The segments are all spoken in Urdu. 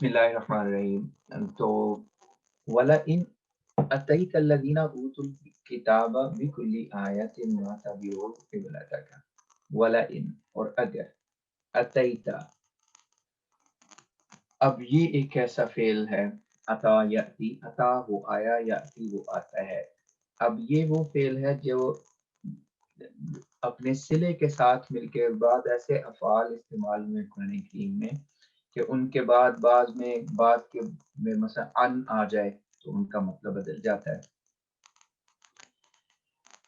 بسم اللہ الرحمن الرحیم. تو وَلَئِنْ أَتَيْتَ الَّذِينَ أُوتُوا الْكِتَابَ بِكُلِّ آیَةٍ مَا تَبِعُوا قِبْلَتَكَ وَلَئِنْ اور اگر أَتَيْتَ. اب یہ ایک ایسا فعل ہے عطا یاتی، عطا وہ آیا، یاتی وہ آتا ہے. اب یہ وہ فعل ہے جو اپنے صلے کے ساتھ مل کے بعد ایسے افعال استعمال ہوئے قرآن کریم میں کہ ان کے بعد بعض کے میں مثلا ان آ جائے تو ان کا مطلب بدل جاتا ہے،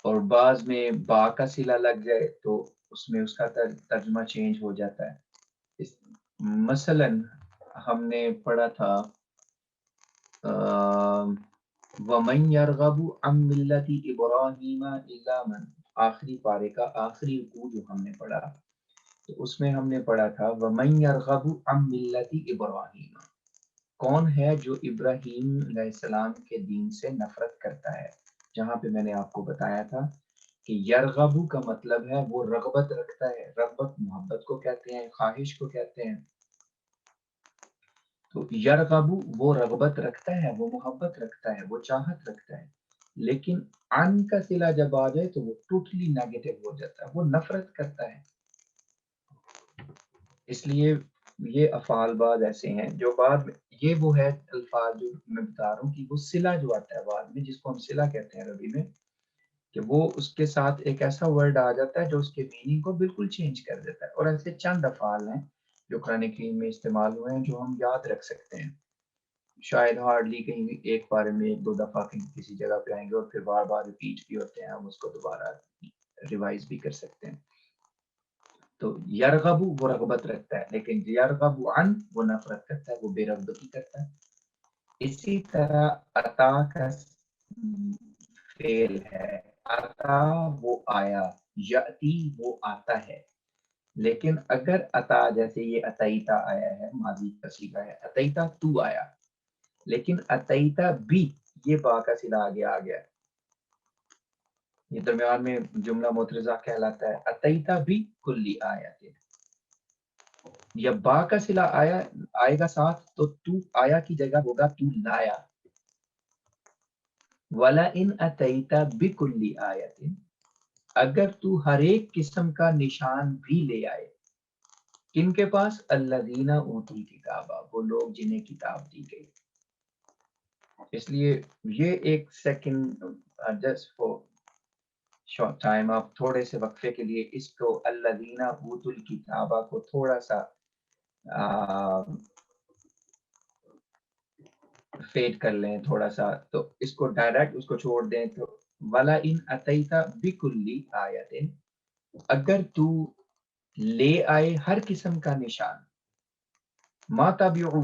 اور بعض میں با کا صلہ لگ جائے تو اس میں اس کا ترجمہ چینج ہو جاتا ہے. مثلا ہم نے پڑھا تھا وَمَن يَرْغَبُ عَن مِّلَّةِ إِبْرَاهِيمَ إِلَّا مَن، آخری پارے کا آخری رکوع جو ہم نے پڑھا تو اس میں ہم نے پڑھا تھا وَمَن يَرْغَبُ عَن مِّلَّةِ إِبْرَاهِيمَ، کون ہے جو ابراہیم علیہ السلام کے دین سے نفرت کرتا ہے. جہاں پہ میں نے آپ کو بتایا تھا کہ یرغبو کا مطلب ہے وہ رغبت رکھتا ہے، رغبت محبت کو کہتے ہیں، خواہش کو کہتے ہیں. تو یرغبو وہ رغبت رکھتا ہے، وہ محبت رکھتا ہے، وہ چاہت رکھتا ہے. لیکن ان کا صلہ جب آ جائے تو وہ ٹوٹلی نیگیٹو ہو جاتا ہے، وہ نفرت کرتا ہے. اس لیے یہ افعال بعض ایسے ہیں جو بعد میں یہ وہ ہے الفاظ جو میں بتا رہا ہوں کہ وہ صلہ جو آتا ہے بعد میں، جس کو ہم صلہ کہتے ہیں عربی میں، کہ وہ اس کے ساتھ ایک ایسا ورڈ آ جاتا ہے جو اس کے میننگ کو بالکل چینج کر دیتا ہے. اور ایسے چند افعال ہیں جو قرآن کریم میں استعمال ہوئے ہیں جو ہم یاد رکھ سکتے ہیں. شاید ہارڈلی کہیں ایک بارے میں ایک دو دفعہ کہیں کسی جگہ پہ آئیں گے اور پھر بار بار ریپیٹ بھی ہوتے ہیں، ہم اس کو دوبارہ ریوائز بھی کر سکتے ہیں. تو یرغبو وہ رغبت رکھتا ہے، لیکن یرغبو عن وہ نفرت کرتا ہے، وہ بے رغبتی کرتا ہے. اسی طرح عطا کا فعل ہے، عطا وہ آیا، یاتی وہ آتا ہے. لیکن اگر عطا جیسے یہ عطیتا آیا ہے، ماضی کا صیغہ ہے، عطیتا تو آیا، لیکن عطیتا بھی یہ با کا صلہ آگے آ گیا، یہ درمیان میں جملہ مترجہ کہلاتا ہے. عطیتا بھی کلی آیت، یا با کا صلہ آئے گا ساتھ تو تو آیا کی جگہ ہوگا تو لایا. وَلَئِنْ أَتَيْتَ بِكُلِّ آیَةٍ، اگر تو ہر ایک قسم کا نشان بھی لے آئے. کن کے پاس؟ الذین اوتوا الکتاب، وہ لوگ جنہیں کتاب دی گئی. اس لیے یہ ایک second just for short time, آپ تھوڑے سے وقفے کے لیے اس کو الذین اوتوا الکتاب کو تھوڑا سا فیڈ کر لیں تھوڑا سا، تو اس کو ڈائریکٹ اس کو چھوڑ دیں. تو وَلَئِنْ أَتَيْتَ بِكُلِّ آیَةٍ، اگر تو لے آئے ہر قسم کا نشان، ما تبعو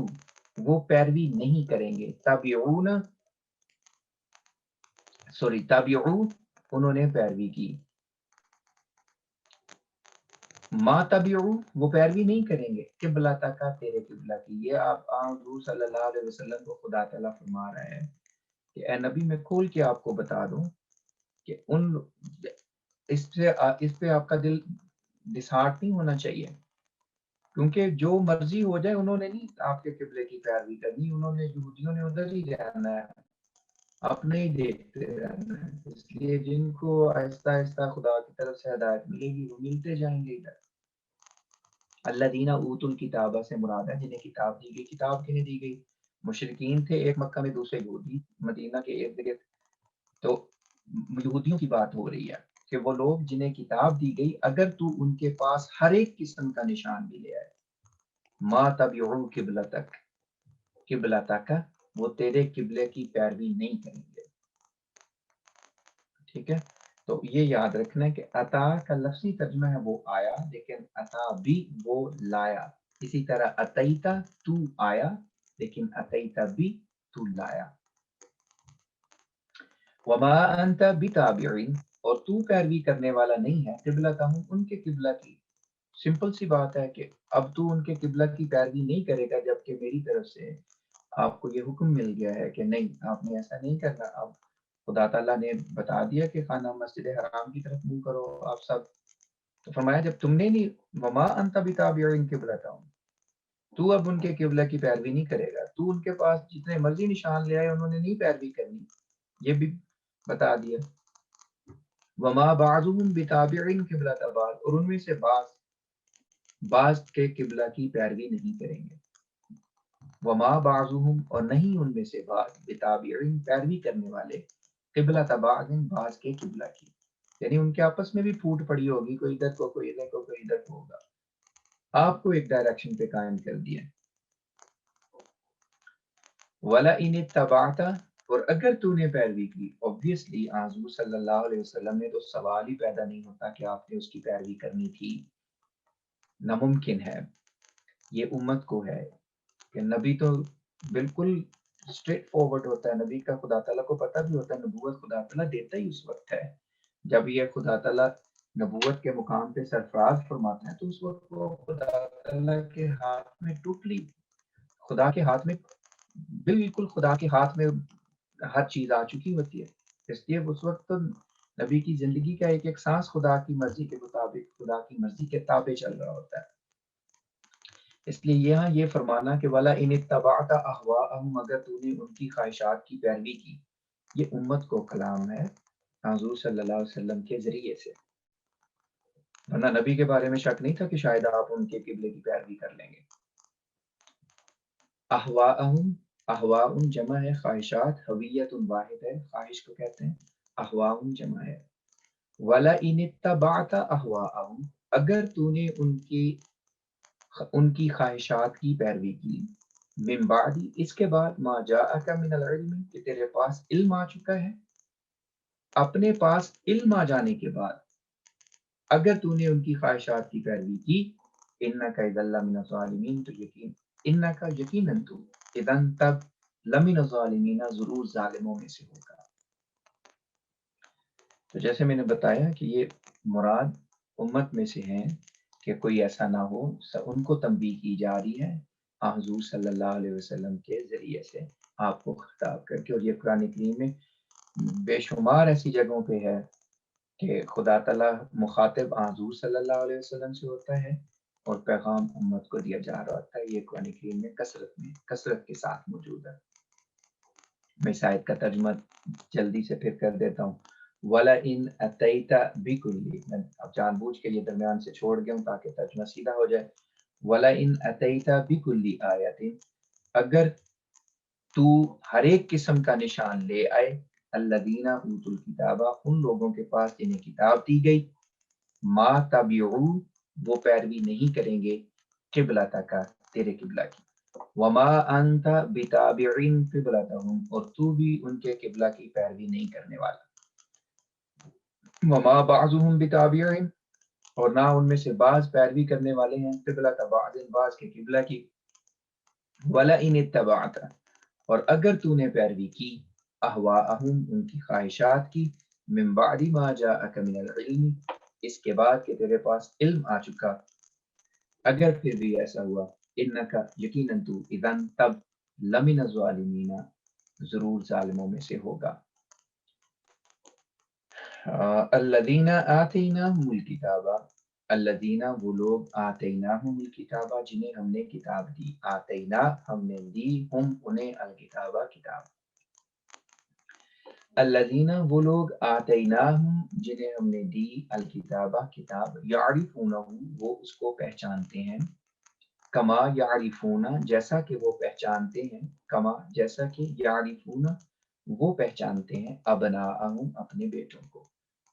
وہ پیروی نہیں کریں گے، تابعون سوری تابعو انہوں نے پیروی کی، ما تبعو وہ پیروی نہیں کریں گے، قبلہ کا تیرے قبلہ کی. یہ آپ حضور صلی اللہ علیہ وسلم کو خدا تعالیٰ فرما رہا ہے کہ اے نبی میں کھول کے آپ کو بتا دوں کہ اس پہ آپ کا دل ڈسہارٹ نہیں ہونا چاہیے، کیونکہ جو مرضی ہو جائے انہوں نے نہیں آپ کے قبلے کی پیروی کرنی، انہوں نے یہودیوں نے ادھر ہی رہنا ہے، اپنے ہی دیکھتے رہنا ہے. اس لیے جن کو آہستہ آہستہ خدا کی طرف سے ہدایت ملے گی وہ ملتے جائیں گے ادھر. الذین اوتوا الکتاب سے مراد ہے جنہیں کتاب دی گئی. کتاب کنہیں دی گئی؟ مشرکین تھے ایک مکہ میں، دوسرے یہودی مدینہ کے ارد گرد. تو یہودیوں کی بات ہو رہی ہے کہ وہ لوگ جنہیں کتاب دی گئی، اگر تو ان کے پاس ہر ایک قسم کا نشان بھی لے آئے، ما تبعو قبلتک، قبلتک وہ تیرے قبلے کی پیروی نہیں کریں گے. ٹھیک ہے، تو یہ یاد رکھنا ہے کہ عطا کا لفظی ترجمہ ہے وہ آیا، لیکن عطا بھی وہ لایا. اسی طرح عطیتا تو آیا، لیکن عطیتا بھی تو لایا. وما انت بتابع اور تو پیروی کرنے والا نہیں ہے قبلتہم ان کے قبلہ کی. سمپل سی بات ہے کہ اب تو ان کے قبلہ کی پیروی نہیں کرے گا، جبکہ میری طرف سے آپ کو یہ حکم مل گیا ہے کہ نہیں آپ نے ایسا نہیں کرنا. اب خدا تعالیٰ نے بتا دیا کہ خانہ مسجد حرام کی طرف منہ کرو آپ سب، تو فرمایا جب تم نے نہیں وما انت بتابع قبلتہم، تو اب ان کے قبلہ کی پیروی نہیں کرے گا، تو ان کے پاس جتنے مرضی نشان لے آئے انہوں نے نہیں پیروی کرنی، یہ بھی بتا دیا۔ وما بعضهم بتابع قبلۃ بعض، اور ان میں سے بعض کے قبلہ کی پیروی نہیں کریں گے۔ وما بعضهم، اور نہیں ان میں سے بعض بتابع پیروی کرنے والے قبلۃ بعض بعض کے قبلہ کی، یعنی ان کے آپس میں بھی پھوٹ پڑی ہوگی، کوئی ادھر کو کوئی ادھر کو کوئی ادھر کو ہوگا، آپ کو ایک ڈائریکشن پہ قائم کر دیا۔ وَلَئِنِ اتَّبَعْتَ، اور اگر تو نے پیروی کی، obviously حضور صلی اللہ علیہ وسلم نے تو سوال ہی پیدا نہیں ہوتا کہ آپ نے اس کی پیروی کرنی تھی، ناممکن ہے، یہ امت کو ہے کہ نبی تو بالکل اسٹریٹ فارورڈ ہوتا ہے، نبی کا خدا تعالیٰ کو پتہ بھی ہوتا ہے، نبوت خدا تعالیٰ دیتا ہی اس وقت ہے جب یہ خدا تعالیٰ نبوت کے مقام پہ سرفراز فرماتا ہے، تو اس وقت وہ خدا تعالیٰ کے ہاتھ میں ٹوٹلی، خدا کے ہاتھ میں بالکل، خدا کے ہاتھ میں ہر چیز آ چکی ہوتی ہے، اس لیے اس وقت تو نبی کی زندگی کا ایک ایک سانس خدا کی مرضی کے مطابق، خدا کی مرضی کے تابع چل رہا ہوتا ہے۔ اس لیے یہاں یہ فرمانا کہ وَلَا إِنِ اتَّبَعْتَ أَهْوَاءَهُمْ، اگر تو نے ان کی خواہشات کی پیروی کی، یہ امت کو کلام ہے حضور صلی اللہ علیہ وسلم کے ذریعے سے، ورنہ نبی کے بارے میں شک نہیں تھا کہ شاید آپ ان کے قبلے کی پیروی کر لیں گے۔ احواءہم، احواء جمع ہے خواہشات، ہویت واحد ہے، خواہش کو کہتے ہیں، احواء جمع ہے۔ وَلَئِنِ اتَّبَعْتَ أَهْوَاءَهُمْ، اگر تو نے ان کی خواہشات کی پیروی کی، من بعد، اس کے بعد، ما جاءک من العلم، کہ تیرے پاس علم آ چکا ہے، اپنے پاس علم آ جانے کے بعد اگر تو نے ان کی خواہشات کی پیروی کی، انک اذا لمن الظالمین، تو انک یقیناً تو اذن تب لمن الظالمین، ضرور ظالموں میں سے ہوگا۔ تو جیسے میں نے بتایا کہ یہ مراد امت میں سے ہیں کہ کوئی ایسا نہ ہو، ان کو تنبیہ کی جا رہی ہے حضور صلی اللہ علیہ وسلم کے ذریعے سے آپ کو خطاب کر کے، اور یہ قرآن کریم میں بے شمار ایسی جگہوں پہ ہے کہ خدا تعالیٰ مخاطب حضور صلی اللہ علیہ وسلم سے ہوتا ہے اور پیغام امت کو دیا جا رہا ہوتا ہے، یہ قرآن کریم میں کثرت کے ساتھ موجود ہے۔ میں اس آیت کا ترجمہ جلدی سے پھر کر دیتا ہوں۔ وَلَئِنْ أَتَيْتَ بِكُلِّ، میں اب جان بوجھ کے یہ درمیان سے چھوڑ گیا ہوں تاکہ ترجمہ سیدھا ہو جائے۔ وَلَئِنْ أَتَيْتَ بِكُلِّ آیَةٍ، اگر تو ہر ایک قسم کا نشان لے آئے، الذین اوتوا الکتاب، ان لوگوں کے پاس جنہیں کتاب دی گئی، ما تبعوا، وہ پیروی نہیں کریں گے، قبلتک، تیرے قبلہ کی، وما انت بتابع قبلتهم، اور تو بھی ان کے قبلہ کی پیروی نہیں کرنے والا، وما بعضهم بتابع، اور نہ ان میں سے بعض پیروی کرنے والے ہیں، قبلۃ بعض، بعض کے قبلہ کی، ولئن اتبعت، اور اگر تو نے پیروی کی، احواءہم، ان کی خواہشات کی، من بعد ما جاءک من العلم، اس کے بعد کہ تیرے پاس علم آ چکا، اگر پھر بھی ایسا ہوا، انکا، یقیناً تو، اذن تب، لمن الظالمین، ضرور ظالموں میں سے ہوگا۔ الذین آتیناہم الکتاب، الذین، وہ لوگ، آتیناہم الکتاب، جنہیں ہم نے کتاب دی، آتینا، ہم نے دی، ہم انہیں، الکتاب، کتاب، الذین، وہ لوگ، آتیناہم، جنہیں ہم نے دی، الکتاب، کتاب، یعرفونہ، وہ اس کو پہچانتے ہیں، کما یعرفون، جیسا کہ وہ پہچانتے ہیں، کما، جیسا کہ یعرفون، وہ پہچانتے ہیں، ابناءہم، اپنے بیٹوں کو،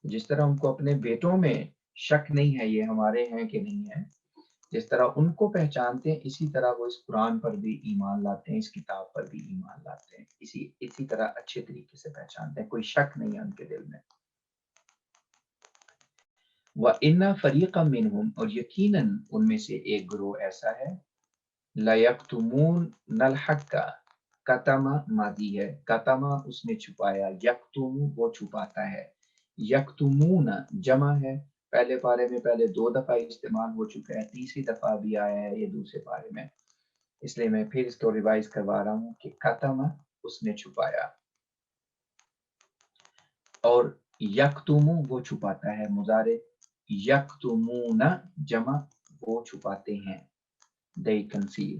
جس طرح ان کو اپنے بیٹوں میں شک نہیں ہے یہ ہمارے ہیں کہ نہیں ہے، جس طرح ان کو پہچانتے ہیں، اسی طرح وہ اس قرآن پر بھی ایمان لاتے ہیں، اس کتاب پر بھی ایمان لاتے ہیں، اسی طرح اچھے طریقے سے پہچانتے ہیں، کوئی شک نہیں ہے ان کے دل میں۔ وَإِنَّ فَرِيقًا مِّنْهُمْ، اور یقیناً ان میں سے ایک گروہ ایسا ہے، لَيَكْتُمُونَ الْحَقَّ، کتما ماضی ہے، کتما اس نے چھپایا، یکتم وہ چھپاتا ہے، یکتمون جمع ہے، پہلے پارے میں پہلے 2 دفعہ استعمال ہو چکا ہے، تیسری دفعہ بھی آیا ہے یہ دوسرے پارے میں، اس لیے میں پھر اس کو ریوائز کروا رہا ہوں کہ کتما اس نے چھپایا، اور یکتم وہ چھپاتا ہے، مضارع، یکتمون جمع وہ چھپاتے ہیں، they conceal،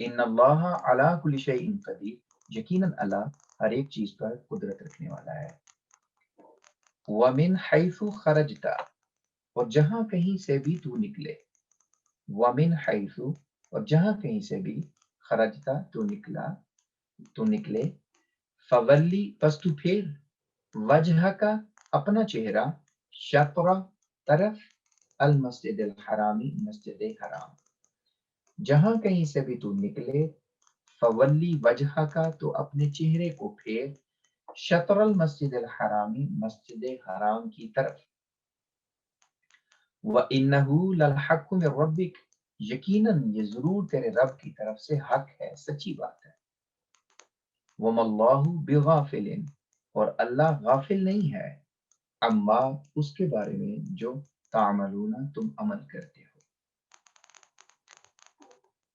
ان اللہ علی کل شیء قدیر، یقیناً اللہ ہر ایک چیز پر قدرت رکھنے والا ہے۔ ومن حیث خرجت، اور جہاں کہیں سے بھی تو نکلے، ومن حیث، اور جہاں کہیں سے بھی، خرجتا تو نکلا، تو نکلے، فولی پس تو پھر، وجہ کا اپنا چہرہ، شطر طرف، المسجد الحرامی مسجد حرام، جہاں کہیں سے بھی تو نکلے، فولی وجہ کا تو اپنے چہرے کو پھیر، شطر المسجد الحرامی مسجد حرام کی طرف، وَإِنَّهُ لَلْحَقُّ مِن رَبِّكَ، یقیناً یہ ضرور تیرے رب کی طرف سے حق ہے، سچی بات ہے۔ وَمَا اللَّهُ بِغَافِلٍ، اور اللہ غافل نہیں ہے، عما اس کے بارے میں جو تعملون تم عمل کرتے ہو۔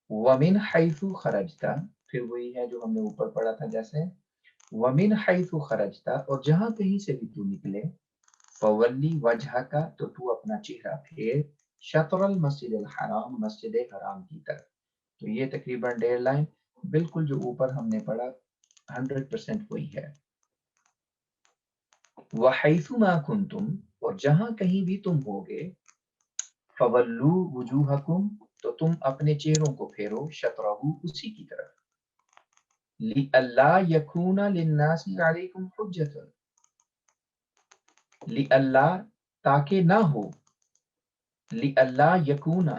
وَمِنْ حَيْثُ خَرَجْتَ، پھر وہی ہے جو ہم نے اوپر پڑھا تھا جیسے، وَمِنْ حَيْثُ خَرَجْتَ، اور جہاں کہیں سے بھی تو نکلے، فولی وجہ کا تو تو اپنا چہرہ پھیر، شطر المسجد الحرام مسجد حرام کی طرف۔ تو یہ تقریباً 1.5 لائن بالکل جو اوپر ہم نے پڑھا 100% وہی ہے۔ وحیث ما کنتم، اور جہاں کہیں بھی تم ہوگے، فولو وجوہکم، تو تم اپنے چہروں کو پھیرو، شطرہ اسی کی طرف، لئلا یکون للناس علیکم حجۃ، لئلا تاکہ نہ ہو، لئلا یکون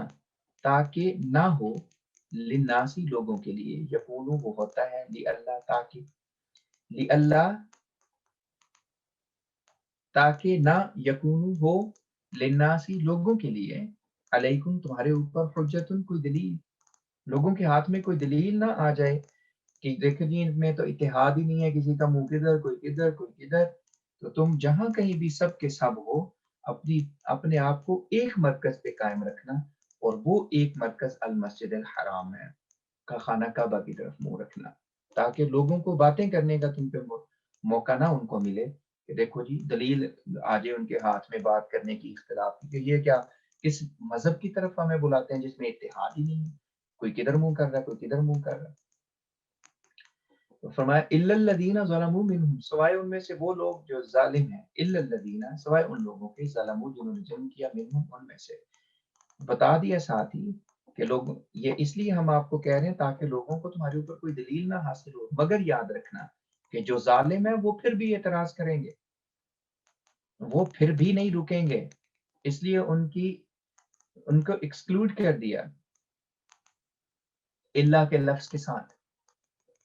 تاکہ نہ ہو، للناسی لوگوں کے لیے، یکونو وہ ہوتا ہے لئلا تاکہ، لئلا تاکہ نہ، یکونو ہو، للناسی لوگوں کے لیے، علیکم تمہارے اوپر، حجتن کوئی دلیل، لوگوں کے ہاتھ میں کوئی دلیل نہ آ جائے کہ دیکھو جی ان میں تو اتحاد ہی نہیں ہے، کسی کا منہ کدھر، کوئی کدھر، کوئی کدھر، تو تم جہاں کہیں بھی سب کے سب ہو، اپنے آپ کو ایک مرکز پہ قائم رکھنا، اور وہ ایک مرکز المسجد الحرام ہے، کا خانہ کعبہ کی طرف منہ رکھنا، تاکہ لوگوں کو باتیں کرنے کا تم پہ موقع نہ ان کو ملے کہ دیکھو جی دلیل آ جائے ان کے ہاتھ میں بات کرنے کی اختلاف کی، کہ یہ کیا کس مذہب کی طرف ہمیں بلاتے ہیں جس میں اتحاد ہی نہیں ہے، کوئی کدھر منہ کر رہا ہے، کوئی کدھر منہ کر رہا ہے۔ تو فرمایا الا الذین ظلموا منہم، سوائے ان میں سے وہ لوگ جو ظالم ہیں، الا الذین، سوائے ان لوگوں کے، ظلموا جنہوں نے ظلم کیا، منہم ان میں سے، بتا دیا ساتھ ہی کہ لوگ، یہ اس لیے ہم آپ کو کہہ رہے ہیں تاکہ لوگوں کو تمہارے اوپر کوئی دلیل نہ حاصل ہو، مگر یاد رکھنا کہ جو ظالم ہے وہ پھر بھی اعتراض کریں گے، وہ پھر بھی نہیں رکیں گے، اس لیے ان کو ایکسکلوڈ کر دیا اللہ کے لفظ کے ساتھ،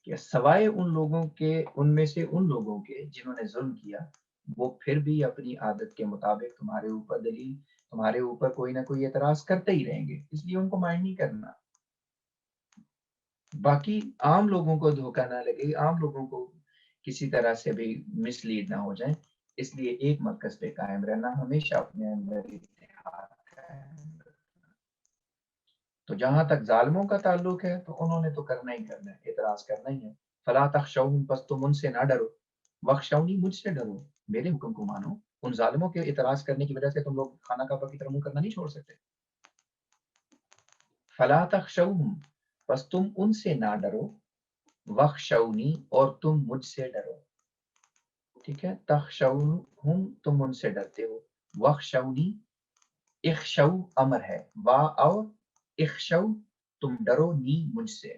کہ سوائے ان لوگوں کے، ان میں سے ان لوگوں کے جنہوں نے ظلم کیا، وہ پھر بھی اپنی عادت کے مطابق تمہارے اوپر دلیل، تمہارے اوپر کوئی نہ کوئی اعتراض کرتے ہی رہیں گے، اس لیے ان کو مائنڈ نہیں کرنا۔ باقی عام لوگوں کو دھوکہ نہ لگے، عام لوگوں کو کسی طرح سے بھی مس لیڈ نہ ہو جائیں، اس لیے ایک مرکز پہ قائم رہنا، ہمیشہ اپنے اندر اتحاد قائم رکھنا۔ تو جہاں تک ظالموں کا تعلق ہے تو انہوں نے تو کرنا ہی کرنا ہے، اعتراض کرنا ہی ہے۔ فلا تخشوہم، پس تم ان سے نہ ڈرو، وخشونی، مجھ سے ڈرو، میرے حکم کو مانو۔ ان ظالموں کے اعتراض کرنے کی وجہ سے تم لوگ خانہ کعبہ کی طرف منہ کرنا نہیں چھوڑ سکتے۔ فلا تخشوہم، پس تم ان سے نہ ڈرو، وخشونی، اور تم مجھ سے ڈرو، ٹھیک ہے، تخشوہم تم ان سے ڈرتے ہو، وخشونی، اخشو امر ہے، وا اور اخشو تم ڈرو نی مجھ سے،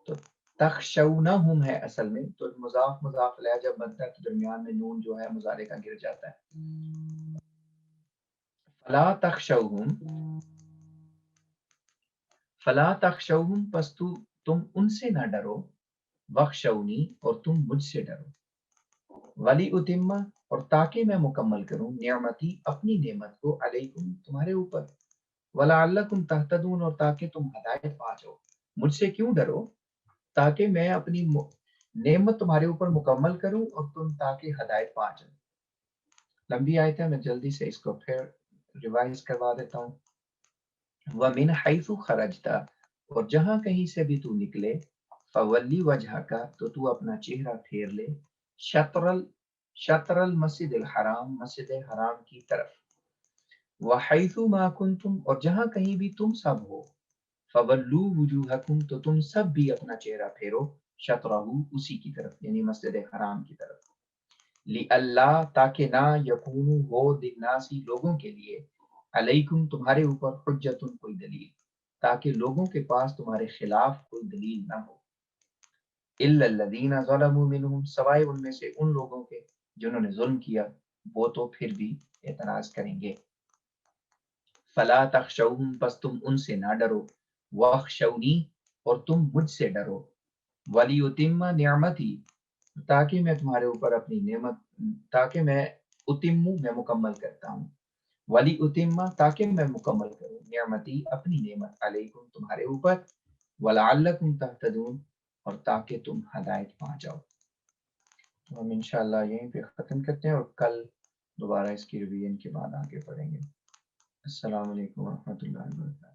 تو تخشونہم ہے اصل میں، تو مضاف مضاف الیہ جب بنتا ہے تو درمیان میں نون جو ہے مضارع کا گر جاتا ہے۔ فلا تخشوہم، فلا تخشوہم، پس تم ان سے نہ ڈرو، وخشونی، اور تم مجھ سے ڈرو، ولی اتمہ، اور تاکہ میں مکمل کروں، نعمتی، اپنی نعمت کو، علیکم، تمہارے اوپر، ولعلکم تہتدون، اور تاکہ تم ہدایت پا جاؤ۔ مجھ سے کیوں ڈرو؟ تاکہ میں اپنی نعمت تمہارے اوپر مکمل کروں اور تم تاکہ ہدایت پا جاؤ۔ لمبی آیت ہے، میں جلدی سے اس کو پھر ریوائز کروا دیتا ہوں۔ وَمِنْ حَيْثُ خَرَجْتَ، اور جہاں کہیں سے بھی تو نکلے، فولی وجہ کا، تو تو اپنا چہرہ پھیر لے، شطر المسجد الحرام، مسجد حرام کی طرف، وَحَيْثُ مَا كُنْتُمْ، اور جہاں کہیں بھی تم سب ہو، فولو وجوہکم تو تم سب بھی اپنا چہرہ پھیرو شطرہو اسی کی طرف یعنی مسجد حرام کی طرف لِأَلَّا تاکہ نہ یکونو ہو للناسی لوگوں کے لیے علیکم تمہارے اوپر حجتن کوئی دلیل تاکہ لوگوں کے پاس تمہارے خلاف کوئی دلیل نہ ہو الا الذین ظلموا منہم سوائے ان میں سے ان لوگوں کے جنہوں نے ظلم کیا وہ تو پھر بھی اعتراض کریں گے فلا تخشوہم پس تم ان سے نہ ڈرو واخشونی اور تم مجھ سے ڈرو ولیتم نعمتی تاکہ میں تمہارے اوپر اپنی نعمت تاکہ میں اتمو میں مکمل کرتا ہوں ولی اتما تاکہ میں مکمل کروں نعمتی اپنی نعمت علیکم تمہارے اوپر ولعلکم تہتدون اور تاکہ تم ہدایت پا جاؤ تو ہم انشاءاللہ یہیں پہ ختم کرتے ہیں اور کل دوبارہ اس کی ریویژن کے بعد آگے پڑھیں گے السلام علیکم ورحمۃ اللہ وبرکاتہ